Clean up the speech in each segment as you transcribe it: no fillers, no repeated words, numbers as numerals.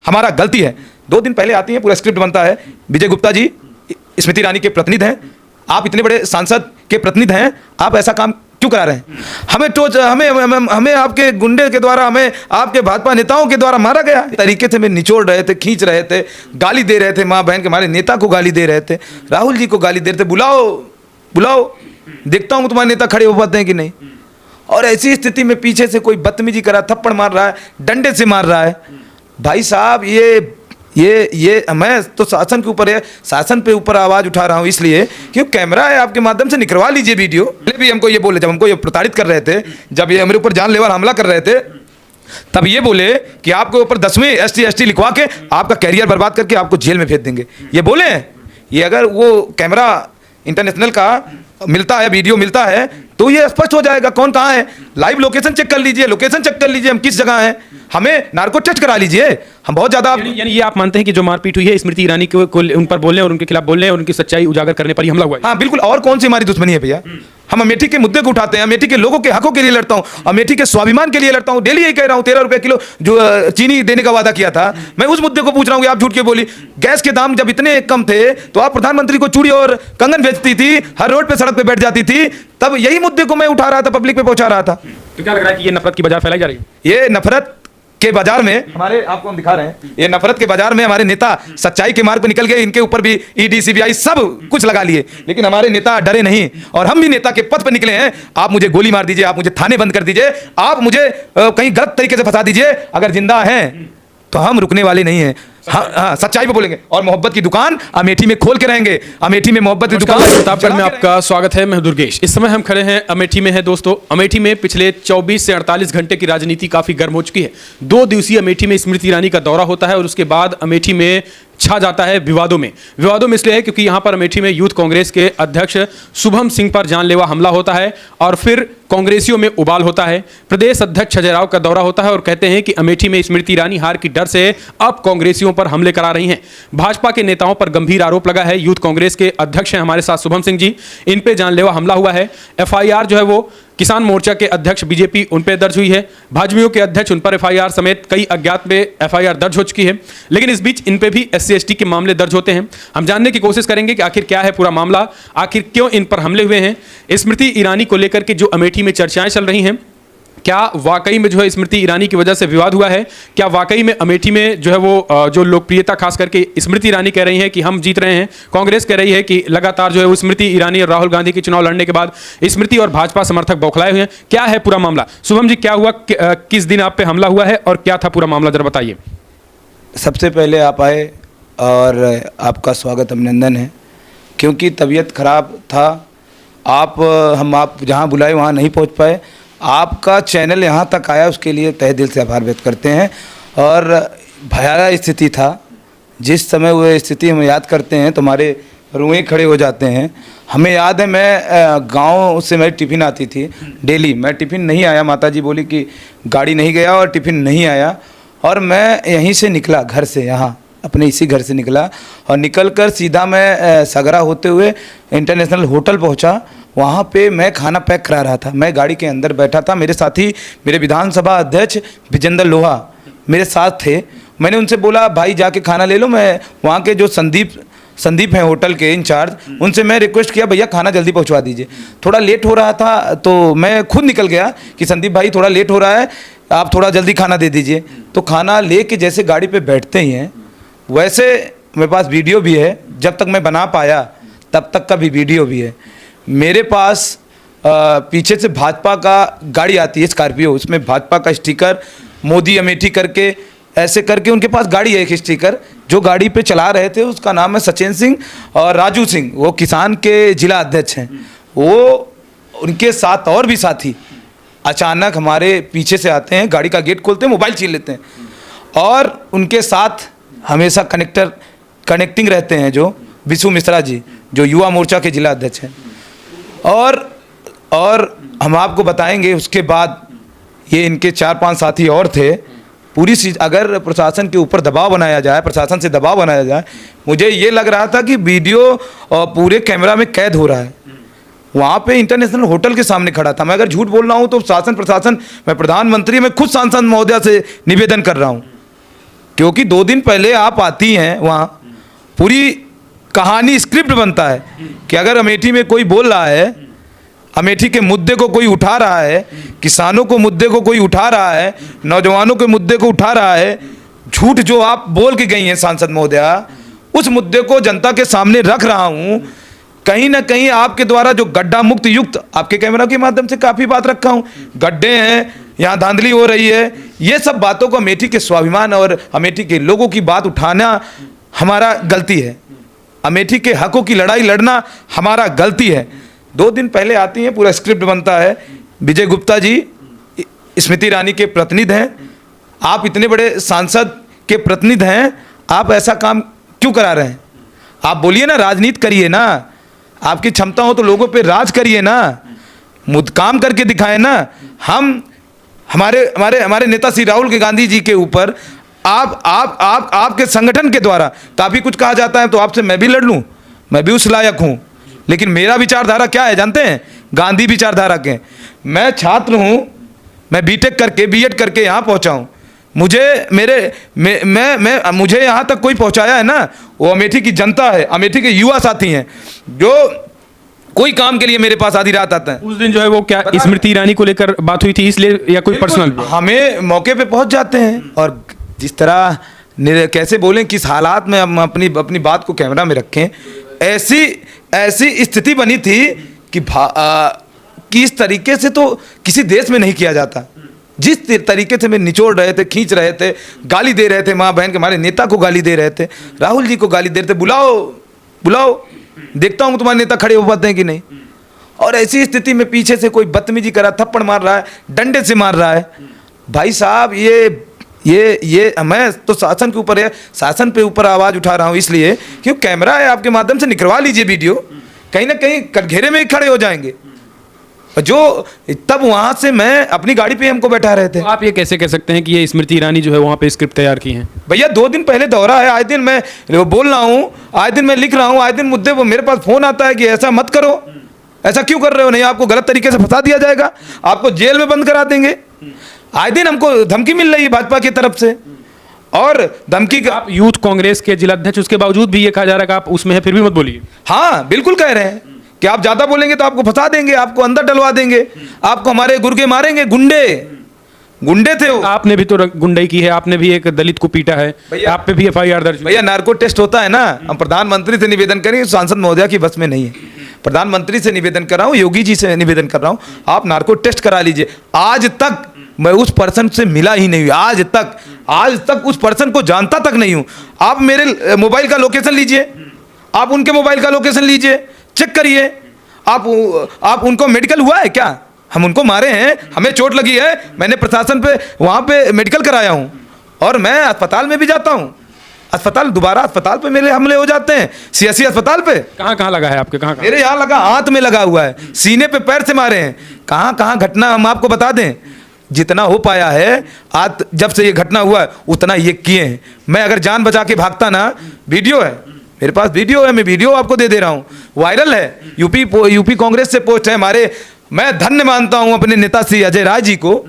हमारा गलती है। 2 दिन पहले आती है, पूरा स्क्रिप्ट बनता है, विजय गुप्ता जी स्मृति ईरानी के प्रतिनिधि हैं, आप इतने बड़े सांसद के प्रतिनिधि हैं, आप ऐसा काम क्यों करा रहे हैं? हमें आपके गुंडे के द्वारा, हमें आपके भाजपा नेताओं के द्वारा मारा गया। तरीके से हमें निचोड़ रहे थे, खींच रहे थे, गाली दे रहे थे, माँ बहन के हमारे नेता को गाली दे रहे थे, राहुल जी को गाली दे रहे थे, बुलाओ देखता हूँ तुम्हारे नेता खड़े हो पाते हैं कि नहीं। और ऐसी स्थिति में पीछे से कोई बदतमीजी करा, थप्पड़ मार रहा है, डंडे से मार रहा है। भाई साहब ये मैं तो शासन के ऊपर है, शासन पे ऊपर आवाज उठा रहा हूँ इसलिए क्योंकि कैमरा है, आपके माध्यम से निकलवा लीजिए वीडियो। पहले भी हमको ये बोले, जब हमको ये प्रताड़ित कर रहे थे, जब ये हमारे ऊपर जानलेवा हमला कर रहे थे, तब ये बोले कि आपके ऊपर 10वीं ST लिखवा के आपका कैरियर बर्बाद करके आपको जेल में भेज देंगे, ये बोले। ये अगर वो कैमरा इंटरनेशनल का मिलता है, वीडियो मिलता है, तो ये स्पष्ट हो जाएगा कौन कहाँ है। लाइव लोकेशन चेक कर लीजिए, हम किस जगह हैं, हमें नार्को टेस्ट करा लीजिए। हम बहुत ज्यादा यानी ये आप मानते हैं कि जो मारपीट हुई है स्मृति ईरानी को उन पर बोलने और उनके खिलाफ बोलने और उनकी सच्चाई उजागर करने पर ही हमला हुआ है? हाँ बिल्कुल, और कौन सी हमारी दुश्मनी है भैया? हम अमेठी के मुद्दे को उठाते हैं, अमेठी के लोगों के हकों के लिए लड़ता हूँ, अमेठी के स्वाभिमान के लिए लड़ता हूँ। डेली यही कह रहा हूँ, 13 रुपए किलो जो चीनी देने का वादा किया था, मैं उस मुद्दे को पूछ रहा हूँ कि आप झूठ के बोली। गैस के दाम जब इतने कम थे तो आप प्रधानमंत्री को चूड़ी और कंगन बेचती थी, हर रोड पे सड़क पे बैठ जाती थी, तब यही मुद्दे को मैं उठा रहा था, पब्लिक पे पहुंचा रहा था। तो क्या लग रहा है कि ये नफरत की बाजार फैलाई जा रही है? ये नफरत के बाजार में हमारे, आपको हम दिखा रहे हैं, ये नफरत के बाजार में हमारे नेता सच्चाई के मार्ग पर निकल गए। इनके ऊपर भी ED CBI सब कुछ लगा लिए, लेकिन हमारे नेता डरे नहीं, और हम भी नेता के पद पर निकले हैं। आप मुझे गोली मार दीजिए, आप मुझे थाने बंद कर दीजिए, आप मुझे कहीं गलत तरीके से फंसा दीजिए, अगर जिंदा हैं तो हम रुकने वाले नहीं हैं। हाँ, सच्चाई पे बोलेंगे और मोहब्बत की दुकान अमेठी में खोल के रहेंगे। अमेठी में मोहब्बत की दुकान। प्रतापगढ़ में आपका स्वागत है, मैं दुर्गेश। इस समय हम खड़े हैं अमेठी में है दोस्तों। अमेठी में पिछले 24 से 48 घंटे की राजनीति काफी गर्म हो चुकी है। 2 दिवसीय अमेठी में स्मृति ईरानी का दौरा होता है और उसके बाद अमेठी में छा जाता है विवादों में इसलिए है क्योंकि यहां पर अमेठी में यूथ कांग्रेस के अध्यक्ष शुभम सिंह पर जानलेवा हमला होता है और फिर कांग्रेसियों में उबाल होता है। प्रदेश अध्यक्ष अजय राव का दौरा होता है और कहते हैं कि अमेठी में स्मृति ईरानी हार की डर से अब कांग्रेसियों पर हमले करा रही हैं। भाजपा के नेताओं पर गंभीर आरोप लगा है। यूथ कांग्रेस के अध्यक्ष हैं हमारे साथ शुभम सिंह जी, इन पे जानलेवा हमला हुआ है। FIR जो है वो किसान मोर्चा के अध्यक्ष BJP उन पर दर्ज हुई है, भाजपाइयों के अध्यक्ष उन पर FIR समेत कई अज्ञात पे FIR दर्ज हो चुकी है। लेकिन इस बीच इन पे भी SC ST के मामले दर्ज होते हैं। हम जानने की कोशिश करेंगे कि आखिर क्या है पूरा मामला, आखिर क्यों इन पर हमले हुए हैं। स्मृति ईरानी को लेकर के जो अमेठी में चर्चाएं चल रही हैं, क्या वाकई में जो है स्मृति ईरानी की वजह से विवाद हुआ है? क्या वाकई में अमेठी में जो है वो जो लोकप्रियता खास करके स्मृति ईरानी कह रही है कि हम जीत रहे हैं, कांग्रेस कह रही है कि लगातार जो है वो स्मृति ईरानी और राहुल गांधी के चुनाव लड़ने के बाद स्मृति और भाजपा समर्थक बौखलाए हुए हैं? क्या है पूरा मामला? शुभम जी, क्या हुआ, किस दिन आप पे हमला हुआ है और क्या था पूरा मामला, जरा बताइए। सबसे पहले आप आए और आपका स्वागत, अभिनंदन है, क्योंकि तबीयत खराब था। आप जहाँ बुलाए वहाँ नहीं पहुँच पाए। आपका चैनल यहाँ तक आया, उसके लिए तहे दिल से आभार व्यक्त करते हैं। और भयावह स्थिति था, जिस समय वो स्थिति हम याद करते हैं तो हमारे रुएं खड़े हो जाते हैं। हमें याद है, मैं गांव से मेरी टिफ़िन आती थी डेली, मैं टिफ़िन नहीं आया, माताजी बोली कि गाड़ी नहीं गया और टिफ़िन नहीं आया, और मैं यहीं से निकला, घर से, यहाँ अपने इसी घर से निकला, और निकलकर सीधा मैं सगरा होते हुए इंटरनेशनल होटल पहुँचा। वहाँ पे मैं खाना पैक करा रहा था, मैं गाड़ी के अंदर बैठा था, मेरे साथी मेरे विधानसभा अध्यक्ष विजेंद्र लोहा मेरे साथ थे। मैंने उनसे बोला भाई जाके खाना ले लो। मैं वहाँ के जो संदीप हैं होटल के इंचार्ज, उनसे मैं रिक्वेस्ट किया भैया खाना जल्दी पहुँचवा दीजिए। थोड़ा लेट हो रहा था तो मैं खुद निकल गया कि संदीप भाई थोड़ा लेट हो रहा है, आप थोड़ा जल्दी खाना दे दीजिए। तो खाना ले के जैसे गाड़ी पर बैठते ही हैं, वैसे मेरे पास वीडियो भी है, जब तक मैं बना पाया तब तक का भी वीडियो भी है मेरे पास। पीछे से भाजपा का गाड़ी आती है, स्कॉर्पियो, उसमें भाजपा का स्टिकर, मोदी अमेठी करके ऐसे करके उनके पास गाड़ी है, एक स्टिकर जो गाड़ी पे चला रहे थे, उसका नाम है सचिन सिंह और राजू सिंह, वो किसान के जिला अध्यक्ष हैं। वो उनके साथ और भी साथी अचानक हमारे पीछे से आते हैं, गाड़ी का गेट खोलते हैं, मोबाइल छीन लेते हैं, और उनके साथ हमेशा कनेक्टिंग रहते हैं जो विशु मिश्रा जी, जो युवा मोर्चा के जिला अध्यक्ष हैं। और हम आपको बताएंगे उसके बाद ये इनके 4-5 साथी और थे। पूरी चीज़ अगर प्रशासन के ऊपर दबाव बनाया जाए, प्रशासन से दबाव बनाया जाए, मुझे ये लग रहा था कि वीडियो पूरे कैमरा में कैद हो रहा है। वहाँ पे इंटरनेशनल होटल के सामने खड़ा था। मैं अगर झूठ बोल रहा हूँ तो शासन प्रशासन, मैं प्रधानमंत्री, मैं खुद सांसद महोदया से निवेदन कर रहा हूँ क्योंकि 2 दिन पहले आप आती हैं वहाँ, पूरी कहानी स्क्रिप्ट बनता है कि अगर अमेठी में कोई बोल रहा है, अमेठी के मुद्दे को कोई उठा रहा है, किसानों को मुद्दे को कोई उठा रहा है, नौजवानों के मुद्दे को उठा रहा है, झूठ जो आप बोल के गई हैं सांसद महोदया, उस मुद्दे को जनता के सामने रख रहा हूँ। कहीं ना कहीं आपके द्वारा जो गड्ढा मुक्त युक्त, आपके कैमरा के माध्यम से काफ़ी बात रखा हूँ, गड्ढे हैं, यहाँ धांधली हो रही है, ये सब बातों को अमेठी के स्वाभिमान और अमेठी के लोगों की बात उठाना हमारा गलती है। अमेठी के हकों की लड़ाई लड़ना हमारा गलती है। 2 दिन पहले आती हैं, पूरा स्क्रिप्ट बनता है। विजय गुप्ता जी स्मृति ईरानी के प्रतिनिधि हैं, आप इतने बड़े सांसद के प्रतिनिधि हैं, आप ऐसा काम क्यों करा रहे हैं? आप बोलिए ना, राजनीति करिए ना, आपकी क्षमता हो तो लोगों पे राज करिए ना, काम करके दिखाएं ना। हम हमारे हमारे हमारे नेता श्री राहुल गांधी जी के ऊपर आपके संगठन के द्वारा काफ़ी कुछ कहा जाता है, तो आपसे मैं भी लड़ लूँ, मैं भी उस लायक हूँ। लेकिन मेरा विचारधारा क्या है जानते हैं? गांधी विचारधारा के। मैं छात्र हूँ, मैं बीटेक करके बीएड करके यहाँ पहुँचा हूँ। मुझे यहाँ तक कोई पहुँचाया है ना, वो अमेठी की जनता है, अमेठी के युवा साथी हैं, जो कोई काम के लिए मेरे पास आधी रात आता है। उस दिन जो है वो क्या स्मृति ईरानी को लेकर बात हुई थी इसलिए, या कोई पर्सनल? हमें मौके पे पहुँच जाते हैं और जिस तरह कैसे बोलें, किस हालात में हम अपनी बात को कैमरा में रखें, ऐसी स्थिति बनी थी कि इस तरीके से तो किसी देश में नहीं किया जाता। जिस तरीके से मैं निचोड़ रहे थे, खींच रहे थे, गाली दे रहे थे, माँ बहन के हमारे नेता को गाली दे रहे थे, राहुल जी को गाली दे रहे थे, बुलाओ देखता हूँ तुम्हारे नेता खड़े हो पाते हैं कि नहीं। और ऐसी स्थिति में पीछे से कोई बदतमीजी करा, थप्पड़ मार रहा है, डंडे से मार रहा है। भाई साहब, ये मैं तो शासन के ऊपर है, शासन पे ऊपर आवाज़ उठा रहा हूँ इसलिए क्योंकि कैमरा है, आपके माध्यम से निकलवा लीजिए वीडियो, कहीं ना कहीं कटघरे में ही खड़े हो जाएंगे। जो तब वहाँ से मैं अपनी गाड़ी पे हमको बैठा रहे थे। तो आप ये कैसे कह सकते हैं कि ये स्मृति ईरानी जो है वहाँ पे स्क्रिप्ट तैयार की है? भैया 2 दिन पहले दौरा है, आए दिन मैं बोल रहा हूँ, आए दिन मैं लिख रहा हूँ, आए दिन मुद्दे पर मेरे पास फ़ोन आता है कि ऐसा मत करो, ऐसा क्यों कर रहे हो, नहीं आपको गलत तरीके से फंसा दिया जाएगा, आपको जेल में बंद करा देंगे। आए दिन हमको धमकी मिल रही है भाजपा की तरफ से, और धमकी का। आप यूथ कांग्रेस के जिलाध्यक्ष, उसके बावजूद भी ये कहा जा रहा है कि आप उसमें है, फिर भी मत बोलिए। हाँ बिल्कुल कह रहे हैं कि आप ज़्यादा बोलेंगे तो आपको फंसा देंगे, आपको अंदर डलवा देंगे, आपको हमारे गुर्गे मारेंगे। गुंडे थे वो। आपने भी तो गुंडाई की है, आपने भी एक दलित को पीटा है, आप पे भी एफआईआर दर्ज। भैया नार्को टेस्ट होता है ना, हम प्रधानमंत्री से निवेदन करें, सांसद महोदया की बस में नहीं है, प्रधानमंत्री से निवेदन कर रहा हूँ, योगी जी से निवेदन कर रहा हूँ, आप नार्को टेस्ट करा लीजिए। आज तक मैं उस पर्सन से मिला ही नहीं हूँ, आज तक उस पर्सन को जानता तक नहीं हूँ। आप मेरे मोबाइल का लोकेशन लीजिए, आप उनके मोबाइल का लोकेशन लीजिए, चेक करिए। आप उनको मेडिकल हुआ है क्या? हम उनको मारे हैं, हमें चोट लगी है, मैंने प्रशासन पे वहाँ पे मेडिकल कराया हूँ, और मैं अस्पताल में भी जाता हूँ। दोबारा अस्पताल पे मेरे हमले हो जाते हैं, सीएससी अस्पताल पे। कहाँ लगा है आपके? कहाँ? मेरे यहाँ लगा, हाथ में लगा हुआ है, सीने पे पैर से मारे हैं। कहाँ घटना हम आपको बता दें, जितना हो पाया है आज जब से ये घटना हुआ है उतना ये किए हैं। मैं अगर जान बचा के भागता ना, वीडियो है मेरे पास, वीडियो है, मैं वीडियो आपको दे दे रहा हूँ, वायरल है। यूपी कांग्रेस से पोस्ट है हमारे। मैं धन्य मानता हूँ अपने नेता श्री अजय राय जी को,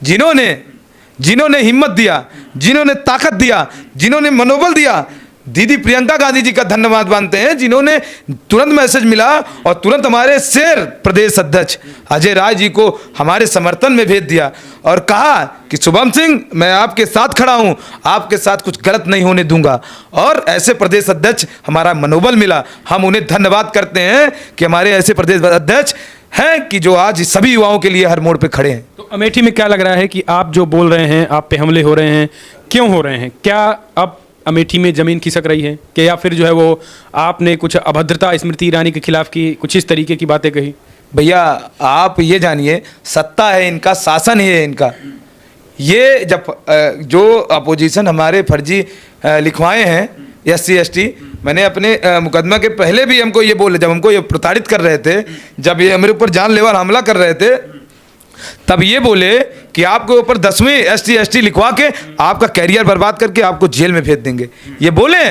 जिन्होंने हिम्मत दिया, जिन्होंने ताकत दिया, जिन्होंने मनोबल दिया। दीदी प्रियंका गांधी जी का धन्यवाद मानते हैं, जिन्होंने तुरंत मैसेज मिला और तुरंत हमारे शेर प्रदेश अध्यक्ष अजय राय जी को हमारे समर्थन में भेज दिया और कहा कि शुभम सिंह, मैं आपके साथ खड़ा हूं, आपके साथ कुछ गलत नहीं होने दूंगा। और ऐसे प्रदेश अध्यक्ष हमारा मनोबल मिला, हम उन्हें धन्यवाद करते हैं कि हमारे ऐसे प्रदेश अध्यक्ष हैं कि जो आज सभी युवाओं के लिए हर मोड़ पे खड़े हैं। तो अमेठी में क्या लग रहा है कि आप जो बोल रहे हैं, आप पे हमले हो रहे हैं, क्यों हो रहे हैं? क्या अब अमेठी में जमीन खिसक रही है कि, या फिर जो है वो आपने कुछ अभद्रता स्मृति ईरानी के खिलाफ की, कुछ इस तरीके की बातें कही? भैया आप ये जानिए, सत्ता है इनका, शासन है इनका। ये जब जो अपोजिशन हमारे फर्जी लिखवाए हैं SC ST, मैंने अपने मुकदमा के पहले भी हमको ये बोले, जब हमको ये प्रताड़ित कर रहे थे, जब ये हमारे ऊपर जानलेवा हमला कर रहे थे, तब ये बोले कि आपके ऊपर 10वीं SC ST लिखवा के आपका कैरियर बर्बाद करके आपको जेल में भेज देंगे, ये बोले।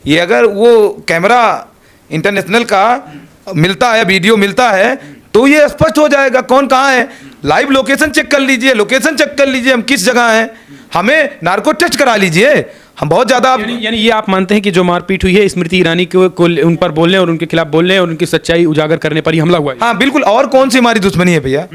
ये अगर वो कैमरा इंटरनेशनल का मिलता है, वीडियो मिलता है, तो ये स्पष्ट हो जाएगा कौन कहाँ है। लाइव लोकेशन चेक कर लीजिए, हम किस जगह हैं, हमें नार्को टेस्ट करा लीजिए, हम बहुत ज़्यादा यानी ये आप मानते हैं कि जो मारपीट हुई है स्मृति ईरानी को उन पर बोलने और उनके खिलाफ बोलने और उनकी सच्चाई उजागर करने पर ही हमला हुआ है? हाँ बिल्कुल, और कौन सी हमारी दुश्मनी है भैया?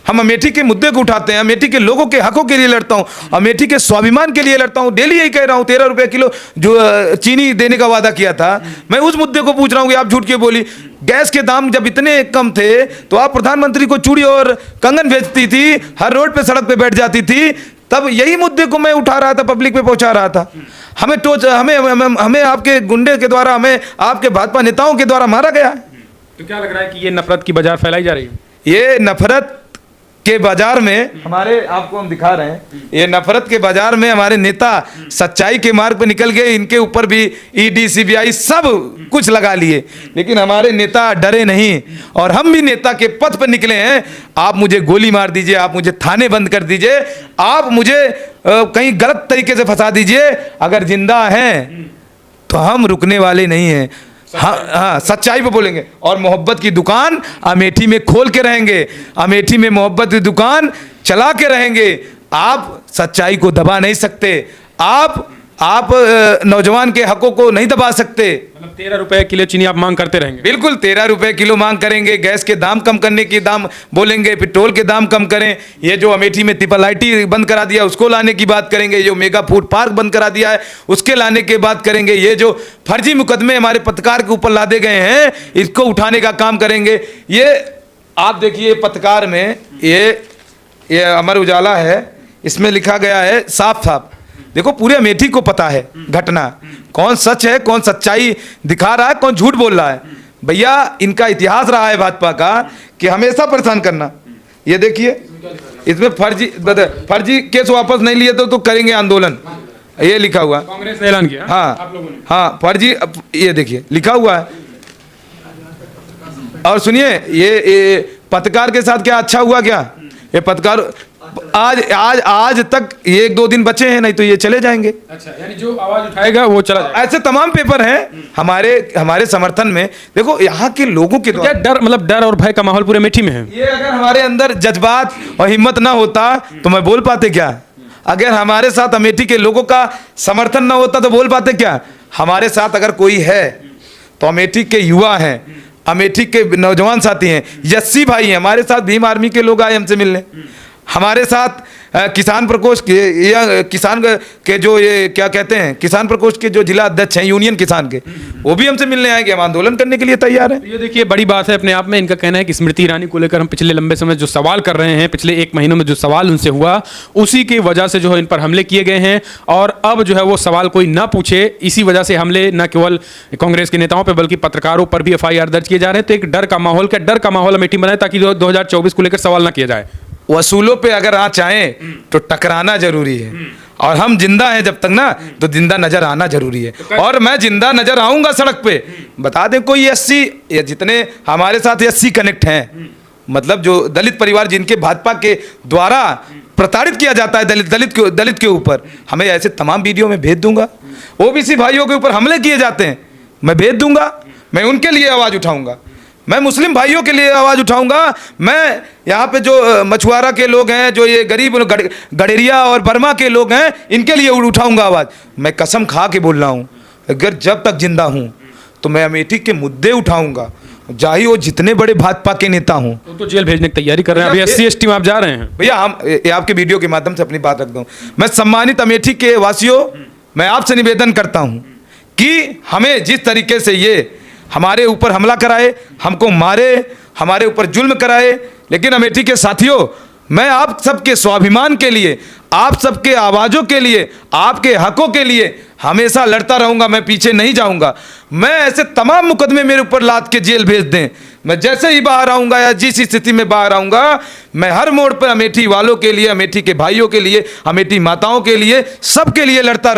हम अमेठी के मुद्दे को उठाते हैं, अमेठी के लोगों के हकों के लिए लड़ता हूँ, अमेठी के स्वाभिमान के लिए लड़ता हूँ। डेली यही कह रहा हूँ, 13 रुपए किलो जो चीनी देने का वादा किया था, मैं उस मुद्दे को पूछ रहा हूँ कि आप झूठ क्यों बोली? गैस के दाम जब इतने कम थे तो आप प्रधानमंत्री को चूड़ी और कंगन भेजती थी, हर रोड पे सड़क पे बैठ जाती थी, तब यही मुद्दे को मैं उठा रहा था, पब्लिक पे पहुंचा रहा था। हमें आपके गुंडे के द्वारा, हमें आपके भाजपा नेताओं के द्वारा मारा गया। तो क्या लग रहा है कि ये नफरत की बाजार फैलाई जा रही है? ये नफरत के बाजार में हमारे, आपको हम दिखा रहे हैं, ये नफरत के बाजार में हमारे नेता सच्चाई के मार्ग पर निकल गए। इनके ऊपर भी ईडी सीबीआई सब कुछ लगा लिए, लेकिन हमारे नेता डरे नहीं और हम भी नेता के पथ पर निकले हैं। आप मुझे गोली मार दीजिए, आप मुझे थाने बंद कर दीजिए, आप मुझे कहीं गलत तरीके से फंसा दीजिए, अगर जिंदा हैं तो हम रुकने वाले नहीं हैं। हाँ, सच्चाई पे बोलेंगे और मोहब्बत की दुकान अमेठी में खोल के रहेंगे, अमेठी में मोहब्बत की दुकान चला के रहेंगे। आप सच्चाई को दबा नहीं सकते, आप नौजवान के हकों को नहीं दबा सकते। मतलब 13 रुपए किलो चीनी आप मांग करते रहेंगे? बिल्कुल, 13 रुपए किलो मांग करेंगे, गैस के दाम कम करने की दाम बोलेंगे, पेट्रोल के दाम कम करें, ये जो अमेठी में ट्रिपल आईटी बंद करा दिया उसको लाने की बात करेंगे, जो मेगा फूड पार्क बंद करा दिया है उसके लाने की बात करेंगे, ये जो फर्जी मुकदमे हमारे पत्रकार के ऊपर लादे गए हैं इसको उठाने का काम करेंगे। ये आप देखिए पत्रकार में ये अमर उजाला है, इसमें लिखा गया है साफ साफ, देखो पूरे अमेठी को पता है घटना, कौन सच है, कौन सच्चाई दिखा रहा है, कौन झूठ बोल रहा है। भैया इनका इतिहास रहा है भाजपा का कि हमेशा परेशान करना। ये देखिए इसमें फर्जी केस वापस नहीं लिए तो करेंगे आंदोलन, ये लिखा हुआ, कांग्रेस ने ऐलान किया। हाँ आप लोगों ने? हाँ फर्जी, ये देखिए लिखा हुआ है। और सुनिए ये पत्रकार के साथ क्या अच्छा हुआ क्या? ये पत्रकार आज तक ये 1-2 दिन बचे हैं, नहीं तो ये चले जाएंगे। अच्छा, यानी जो आवाज उठाएगा वो चला जाएगा। ऐसे तमाम पेपर हैं हमारे समर्थन में। देखो यहाँ के लोगों के क्या डर, मतलब डर और भय का माहौल पूरे अमेठी में है? ये अगर हमारे अंदर जज्बात और हिम्मत ना होता तो मैं बोल पाते क्या? अगर हमारे साथ अमेठी के लोगों का समर्थन ना होता तो बोल पाते क्या? हमारे साथ अगर कोई है तो अमेठी के युवा हैं, अमेठी के नौजवान साथी हैं, यस्सी भाई हैं, हमारे साथ भीम आर्मी के लोग आए हमसे मिलने, हमारे साथ किसान प्रकोष्ठ के या किसान के जो ये क्या कहते हैं, किसान प्रकोष्ठ के जो जिला अध्यक्ष हैं यूनियन किसान के, वो भी हमसे मिलने आएंगे, हम आंदोलन करने के लिए तैयार हैं। ये देखिए बड़ी बात है अपने आप में। इनका कहना है कि स्मृति ईरानी को लेकर हम पिछले लंबे समय जो सवाल कर रहे हैं, पिछले 1 महीनों में जो सवाल उनसे हुआ उसी की वजह से जो है इन पर हमले किए गए हैं, और अब जो है वो सवाल कोई ना पूछे, इसी वजह से हमले न केवल कांग्रेस के नेताओं पर बल्कि पत्रकारों पर भी FIR दर्ज किए जा रहे हैं। तो एक डर का माहौल, क्या डर का माहौल अमेठी बनाए ताकि 2024 को लेकर सवाल ना किया जाए? वसूलों पे अगर आप चाहें तो टकराना जरूरी है, और हम जिंदा हैं जब तक ना, तो जिंदा नजर आना जरूरी है, और मैं जिंदा नजर आऊंगा सड़क पे। बता दें कोई 80 या जितने हमारे साथ 80 कनेक्ट हैं, मतलब जो दलित परिवार जिनके भाजपा के द्वारा प्रताड़ित किया जाता है दलित के ऊपर, हमें ऐसे तमाम वीडियो में भेज दूंगा। ओबीसी भाइयों के ऊपर हमले किए जाते हैं, मैं भेज दूंगा, मैं उनके लिए आवाज उठाऊंगा, मैं मुस्लिम भाइयों के लिए आवाज़ उठाऊंगा, मैं यहाँ पे जो मछुआरा के लोग हैं, जो ये गरीब गडेरिया और बर्मा के लोग हैं, इनके लिए उठाऊंगा आवाज़। मैं कसम खा के बोल रहा हूँ, अगर जब तक जिंदा हूँ तो मैं अमेठी के मुद्दे उठाऊंगा, चाहे वो जितने बड़े भाजपा के नेता हों। तो जेल भेजने की तैयारी कर रहे हैं अभी SC ST में आप जा रहे हैं? भैया हम आपके वीडियो के माध्यम से अपनी बात रख दूँ, मैं सम्मानित अमेठी के वासियों, मैं आपसे निवेदन करता हूँ कि हमें जिस तरीके से ये हमारे ऊपर हमला कराए, हमको मारे, हमारे ऊपर जुल्म कराए, लेकिन अमेठी के साथियों, मैं आप सबके स्वाभिमान के लिए, आप सबके आवाज़ों के लिए, आपके हकों के लिए हमेशा लड़ता रहूंगा, मैं पीछे नहीं जाऊंगा। मैं ऐसे तमाम मुकदमे मेरे ऊपर लाद के जेल भेज दें, मैं जैसे ही बाहर आऊंगा या जिस स्थिति में बाहर आऊंगा, मैं हर मोड़ पर अमेठी वालों के लिए, अमेठी के भाइयों के लिए, अमेठी माताओं के लिए, सबके लिए लड़ता रहूंगा।